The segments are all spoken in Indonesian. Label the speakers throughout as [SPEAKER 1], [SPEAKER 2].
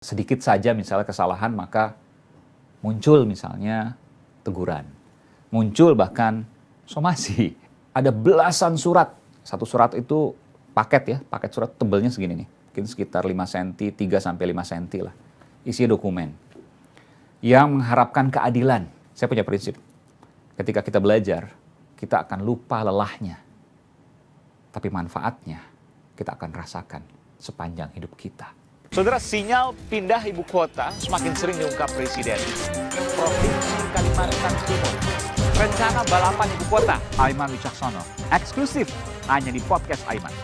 [SPEAKER 1] Sedikit saja misalnya kesalahan maka muncul misalnya teguran. Muncul bahkan somasi. Ada belasan surat. Satu surat itu paket ya, paket surat tebelnya segini nih. Mungkin sekitar 5 cm, 3-5 cm lah. Isi dokumen. Yang mengharapkan keadilan. Saya punya prinsip. Ketika kita belajar, kita akan lupa lelahnya. Tapi manfaatnya kita akan rasakan sepanjang hidup kita.
[SPEAKER 2] Saudara, sinyal pindah ibu kota semakin sering diungkap Presiden. Provinsi Kalimantan Timur, rencana balapan ibu kota. Aiman Wicaksono, eksklusif hanya di podcast Aiman.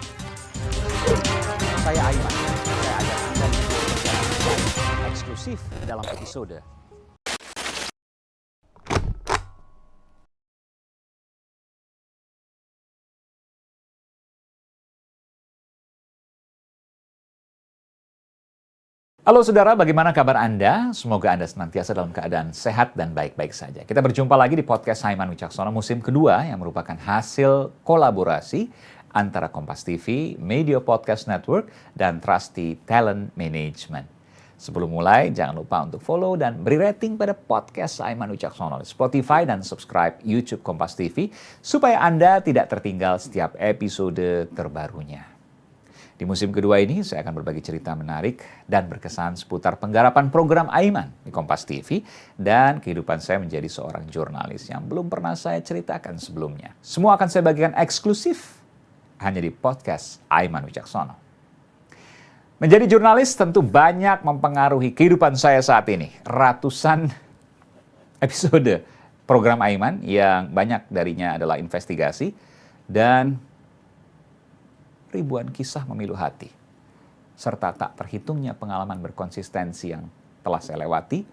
[SPEAKER 2] Saya Aiman, saya ajak Anda di perjalanan eksklusif dalam episode.
[SPEAKER 1] Halo saudara, bagaimana kabar Anda? Semoga Anda senantiasa dalam keadaan sehat dan baik-baik saja. Kita berjumpa lagi di podcast Aiman Wicaksono musim kedua yang merupakan hasil kolaborasi antara Kompas TV, Media Podcast Network, dan Trusty Talent Management. Sebelum mulai, jangan lupa untuk follow dan beri rating pada podcast Aiman Wicaksono di Spotify dan subscribe YouTube Kompas TV supaya Anda tidak tertinggal setiap episode terbarunya. Di musim kedua ini, saya akan berbagi cerita menarik dan berkesan seputar penggarapan program Aiman di Kompas TV dan kehidupan saya menjadi seorang jurnalis yang belum pernah saya ceritakan sebelumnya. Semua akan saya bagikan eksklusif hanya di podcast Aiman Wicaksono. Menjadi jurnalis tentu banyak mempengaruhi kehidupan saya saat ini. Ratusan episode program Aiman yang banyak darinya adalah investigasi dan ribuan kisah memilu hati, serta tak terhitungnya pengalaman berkonsistensi yang telah saya lewati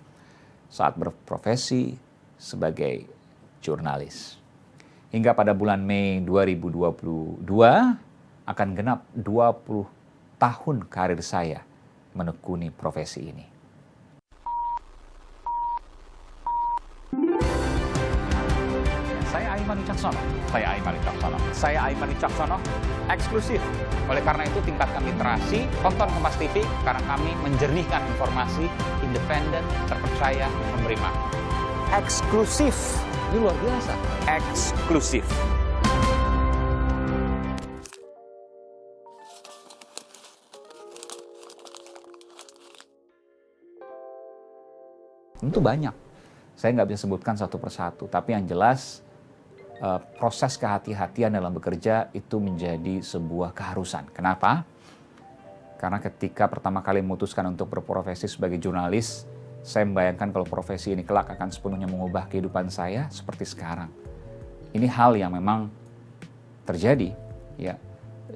[SPEAKER 1] saat berprofesi sebagai jurnalis. Hingga pada bulan Mei 2022 akan genap 20 tahun karir saya menekuni profesi ini.
[SPEAKER 2] Saya Aiman Wicaksono. Saya Aiman Wicaksono, eksklusif. Oleh karena itu tingkatkan literasi, tonton Kompas TV karena kami menjernihkan informasi, independen, terpercaya, memberi makna. Eksklusif.
[SPEAKER 1] Ini luar biasa.
[SPEAKER 2] Eksklusif.
[SPEAKER 1] Tentu banyak. Saya nggak bisa sebutkan satu persatu, tapi yang jelas proses kehati-hatian dalam bekerja itu menjadi sebuah keharusan. Kenapa? Karena ketika pertama kali memutuskan untuk berprofesi sebagai jurnalis, saya membayangkan kalau profesi ini kelak akan sepenuhnya mengubah kehidupan saya seperti sekarang. Ini hal yang memang terjadi. Ya,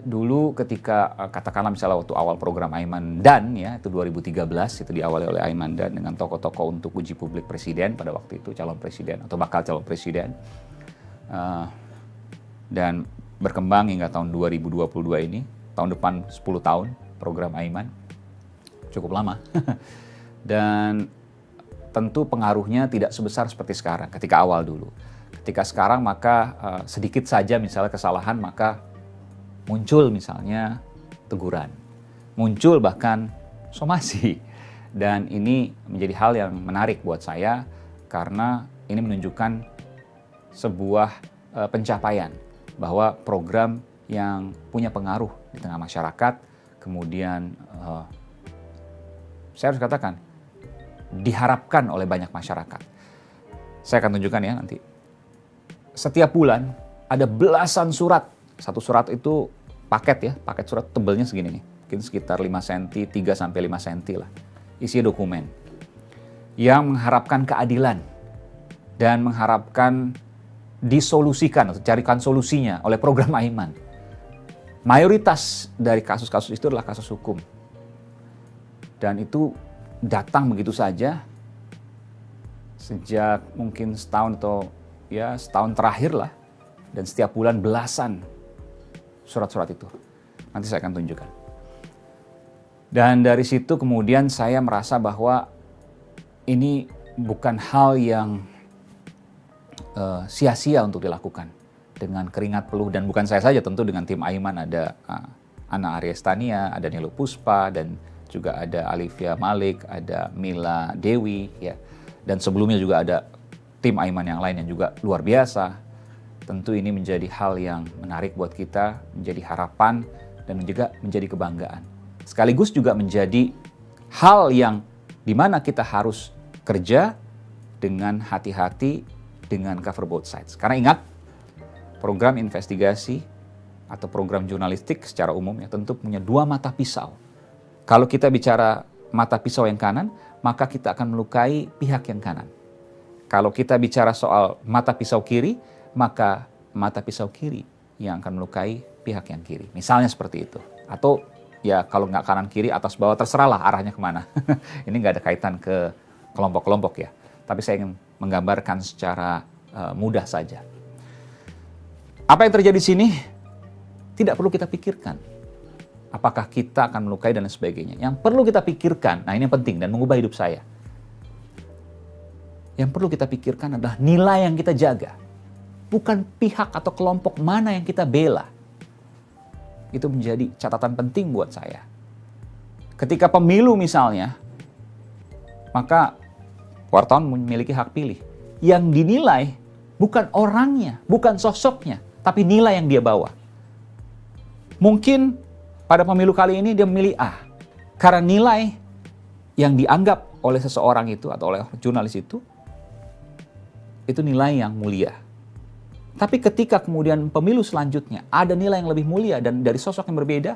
[SPEAKER 1] dulu ketika katakanlah misalnya waktu awal program Aiman Dan, ya itu 2013, itu diawali oleh Aiman Dan dengan tokoh-tokoh untuk uji publik presiden pada waktu itu, calon presiden atau bakal calon presiden. Dan berkembang hingga tahun 2022 ini, tahun depan 10 tahun program Aiman, cukup lama. Dan tentu pengaruhnya tidak sebesar seperti sekarang ketika awal dulu. Ketika sekarang maka sedikit saja misalnya kesalahan maka muncul misalnya teguran, muncul bahkan somasi. Dan ini menjadi hal yang menarik buat saya karena ini menunjukkan sebuah pencapaian bahwa program yang punya pengaruh di tengah masyarakat, kemudian saya harus katakan diharapkan oleh banyak masyarakat. Saya akan tunjukkan ya nanti. Setiap bulan ada belasan surat. Satu surat itu paket ya, paket surat tebelnya segini nih. Mungkin sekitar 5 cm, 3-5 cm lah. Isi dokumen. Yang mengharapkan keadilan dan mengharapkan disolusikan atau carikan solusinya oleh program Aiman. Mayoritas dari kasus-kasus itu adalah kasus hukum. Dan itu datang begitu saja sejak mungkin setahun atau ya setahun terakhir lah. Dan setiap bulan belasan surat-surat itu. Nanti saya akan tunjukkan. Dan dari situ kemudian saya merasa bahwa ini bukan hal yang sia-sia untuk dilakukan dengan keringat peluh. Dan bukan saya saja, tentu dengan tim Aiman ada Ana Aryastania, ada Nilu Puspa, dan juga ada Alivia Malik, ada Mila Dewi, ya. Dan sebelumnya juga ada tim Aiman yang lain yang juga luar biasa. Tentu ini menjadi hal yang menarik buat kita, menjadi harapan, dan juga menjadi kebanggaan. Sekaligus juga menjadi hal yang dimana kita harus kerja dengan hati-hati, dengan cover both sides. Karena ingat, program investigasi atau program jurnalistik secara umum ya tentu punya dua mata pisau. Kalau kita bicara mata pisau yang kanan, maka kita akan melukai pihak yang kanan. Kalau kita bicara soal mata pisau kiri, maka mata pisau kiri yang akan melukai pihak yang kiri. Misalnya seperti itu. Atau ya kalau nggak kanan kiri, atas bawah, terserahlah arahnya kemana. Ini nggak ada kaitan ke kelompok-kelompok ya. Tapi saya ingin menggambarkan secara mudah saja. Apa yang terjadi di sini tidak perlu kita pikirkan. Apakah kita akan melukai dan lain sebagainya. Yang perlu kita pikirkan, nah ini yang penting dan mengubah hidup saya. Yang perlu kita pikirkan adalah nilai yang kita jaga. Bukan pihak atau kelompok mana yang kita bela. Itu menjadi catatan penting buat saya. Ketika pemilu misalnya, maka wartawan memiliki hak pilih. Yang dinilai bukan orangnya, bukan sosoknya, tapi nilai yang dia bawa. Mungkin pada pemilu kali ini dia memilih A. Karena nilai yang dianggap oleh seseorang itu atau oleh jurnalis itu nilai yang mulia. Tapi ketika kemudian pemilu selanjutnya ada nilai yang lebih mulia dan dari sosok yang berbeda,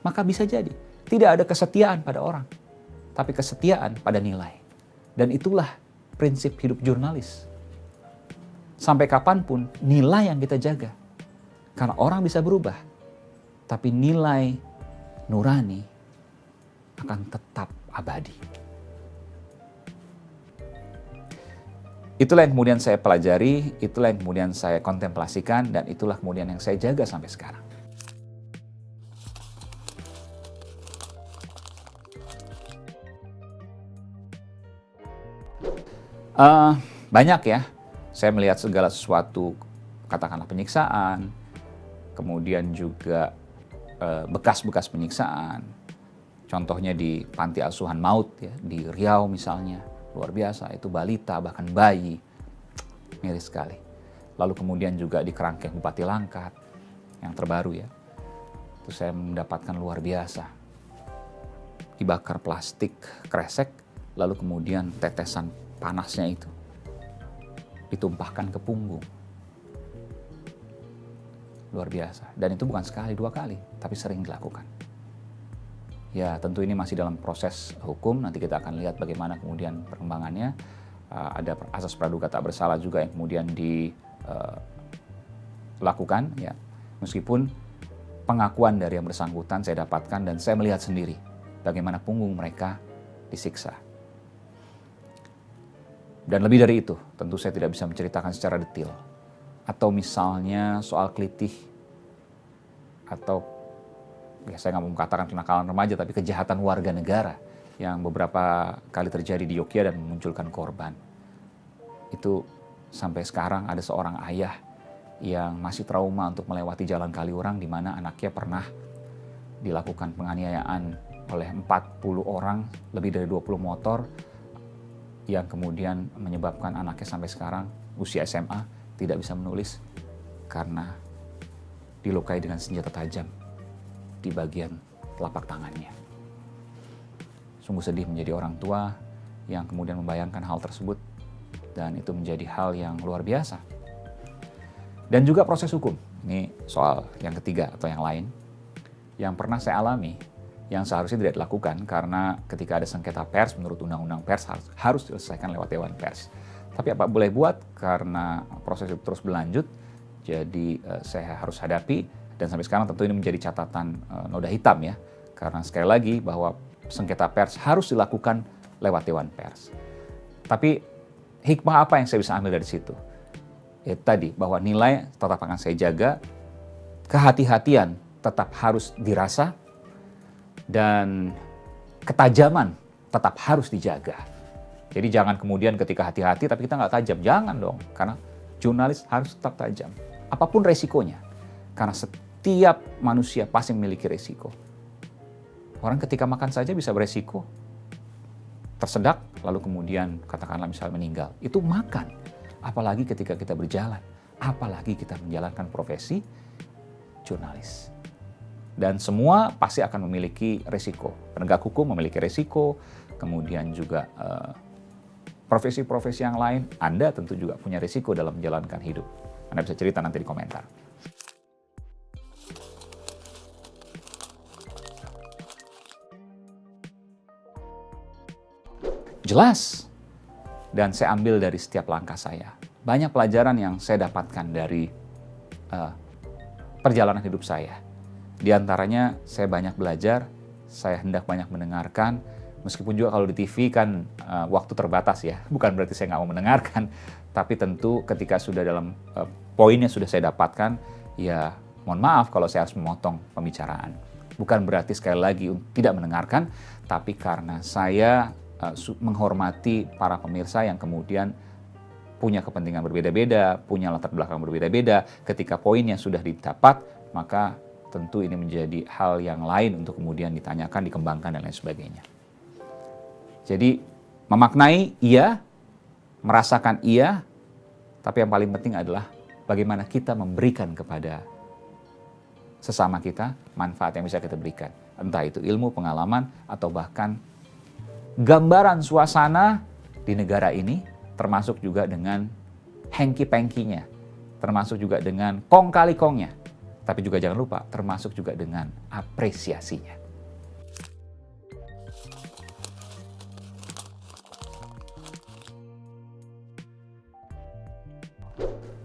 [SPEAKER 1] maka bisa jadi tidak ada kesetiaan pada orang, tapi kesetiaan pada nilai. Dan itulah prinsip hidup jurnalis. Sampai kapanpun nilai yang kita jaga. Karena orang bisa berubah, tapi nilai nurani akan tetap abadi. Itulah yang kemudian saya pelajari, itulah yang kemudian saya kontemplasikan, dan itulah kemudian yang saya jaga sampai sekarang. Banyak ya, saya melihat segala sesuatu, katakanlah penyiksaan, kemudian juga bekas-bekas penyiksaan. Contohnya di panti asuhan maut ya, di Riau misalnya. Luar biasa, itu balita, bahkan bayi. Miris sekali. Lalu kemudian juga di Kerangkeng Bupati Langkat, yang terbaru ya. Itu saya mendapatkan luar biasa. Dibakar plastik, kresek, lalu kemudian tetesan panasnya itu ditumpahkan ke punggung. Luar biasa. Dan itu bukan sekali, dua kali, tapi sering dilakukan. Ya tentu ini masih dalam proses hukum, nanti kita akan lihat bagaimana kemudian perkembangannya. Ada asas praduga tak bersalah juga yang kemudian dilakukan. Ya. Meskipun pengakuan dari yang bersangkutan saya dapatkan dan saya melihat sendiri bagaimana punggung mereka disiksa. Dan lebih dari itu, tentu saya tidak bisa menceritakan secara detail. Atau misalnya soal kelitih, atau ya saya nggak mau mengatakan kenakalan remaja, tapi kejahatan warga negara yang beberapa kali terjadi di Yogyakarta dan memunculkan korban. Itu sampai sekarang ada seorang ayah yang masih trauma untuk melewati jalan Kaliurang di mana anaknya pernah dilakukan penganiayaan oleh 40 orang, lebih dari 20 motor, yang kemudian menyebabkan anaknya sampai sekarang usia SMA tidak bisa menulis karena dilukai dengan senjata tajam di bagian telapak tangannya. Sungguh sedih menjadi orang tua yang kemudian membayangkan hal tersebut, dan itu menjadi hal yang luar biasa. Dan juga proses hukum, ini soal yang ketiga atau yang lain, yang pernah saya alami, yang seharusnya tidak dilakukan karena ketika ada sengketa pers menurut undang-undang pers harus diselesaikan lewat Dewan Pers. Tapi apa boleh buat, karena proses itu terus berlanjut, jadi saya harus hadapi. Dan sampai sekarang tentu ini menjadi catatan noda hitam ya. Karena sekali lagi bahwa sengketa pers harus dilakukan lewat Dewan Pers. Tapi hikmah apa yang saya bisa ambil dari situ? Ya tadi, bahwa nilai tetap akan saya jaga, kehati-hatian tetap harus dirasa, dan ketajaman tetap harus dijaga. Jadi jangan kemudian ketika hati-hati tapi kita nggak tajam. Jangan dong, karena jurnalis harus tetap tajam. Apapun resikonya. Karena setiap manusia pasti memiliki resiko. Orang ketika makan saja bisa beresiko tersedak, lalu kemudian katakanlah misalnya meninggal. Itu makan. Apalagi ketika kita berjalan. Apalagi kita menjalankan profesi jurnalis. Dan semua pasti akan memiliki resiko. Penegak hukum memiliki resiko, kemudian juga profesi-profesi yang lain, Anda tentu juga punya resiko dalam menjalankan hidup. Anda bisa cerita nanti di komentar. Jelas, dan saya ambil dari setiap langkah saya. Banyak pelajaran yang saya dapatkan dari perjalanan hidup saya. Di antaranya saya banyak belajar, saya hendak banyak mendengarkan, meskipun juga kalau di TV kan waktu terbatas ya, bukan berarti saya nggak mau mendengarkan, tapi tentu ketika sudah dalam poinnya sudah saya dapatkan, ya mohon maaf kalau saya harus memotong pembicaraan. Bukan berarti sekali lagi tidak mendengarkan, tapi karena saya menghormati para pemirsa yang kemudian punya kepentingan berbeda-beda, punya latar belakang berbeda-beda. Ketika poinnya sudah didapat, maka tentu ini menjadi hal yang lain untuk kemudian ditanyakan, dikembangkan, dan lain sebagainya. Jadi memaknai iya, merasakan iya, tapi yang paling penting adalah bagaimana kita memberikan kepada sesama kita manfaat yang bisa kita berikan. Entah itu ilmu, pengalaman, atau bahkan gambaran suasana di negara ini, termasuk juga dengan hengki-pengkinya, termasuk juga dengan kong-kali-kongnya, tapi juga jangan lupa termasuk juga dengan apresiasinya.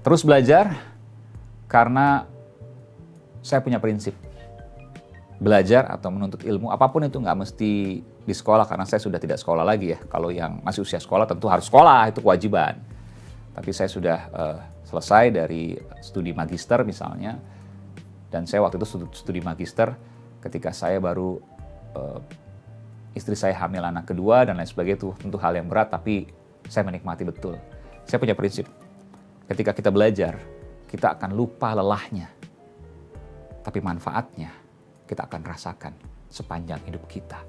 [SPEAKER 1] Terus belajar, karena saya punya prinsip. Belajar atau menuntut ilmu, apapun itu nggak mesti di sekolah, karena saya sudah tidak sekolah lagi ya. Kalau yang masih usia sekolah tentu harus sekolah, itu kewajiban. Tapi saya sudah selesai dari studi magister misalnya, dan saya waktu itu studi magister ketika saya baru istri saya hamil anak kedua dan lain sebagainya, itu tentu hal yang berat, tapi saya menikmati betul. Saya punya prinsip, ketika kita belajar, kita akan lupa lelahnya, tapi manfaatnya kita akan rasakan sepanjang hidup kita.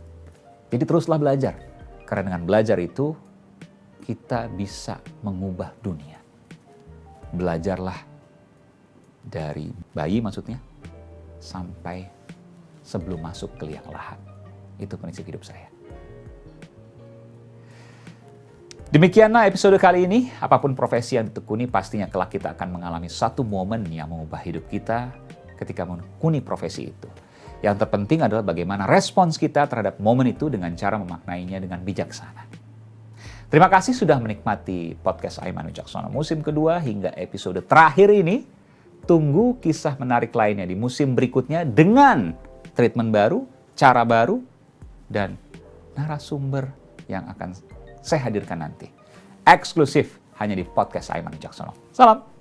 [SPEAKER 1] Jadi teruslah belajar, karena dengan belajar itu kita bisa mengubah dunia. Belajarlah dari bayi maksudnya, sampai sebelum masuk ke liang lahat. Itu prinsip hidup saya. Demikianlah episode kali ini. Apapun profesi yang ditekuni, pastinya kelak kita akan mengalami satu momen yang mengubah hidup kita ketika menekuni profesi itu. Yang terpenting adalah bagaimana respons kita terhadap momen itu dengan cara memaknainya dengan bijaksana. Terima kasih sudah menikmati podcast Aiman Wicaksono musim kedua hingga episode terakhir ini. Tunggu kisah menarik lainnya di musim berikutnya dengan treatment baru, cara baru, dan narasumber yang akan saya hadirkan nanti. Eksklusif hanya di podcast Aiman Wicaksono. Salam!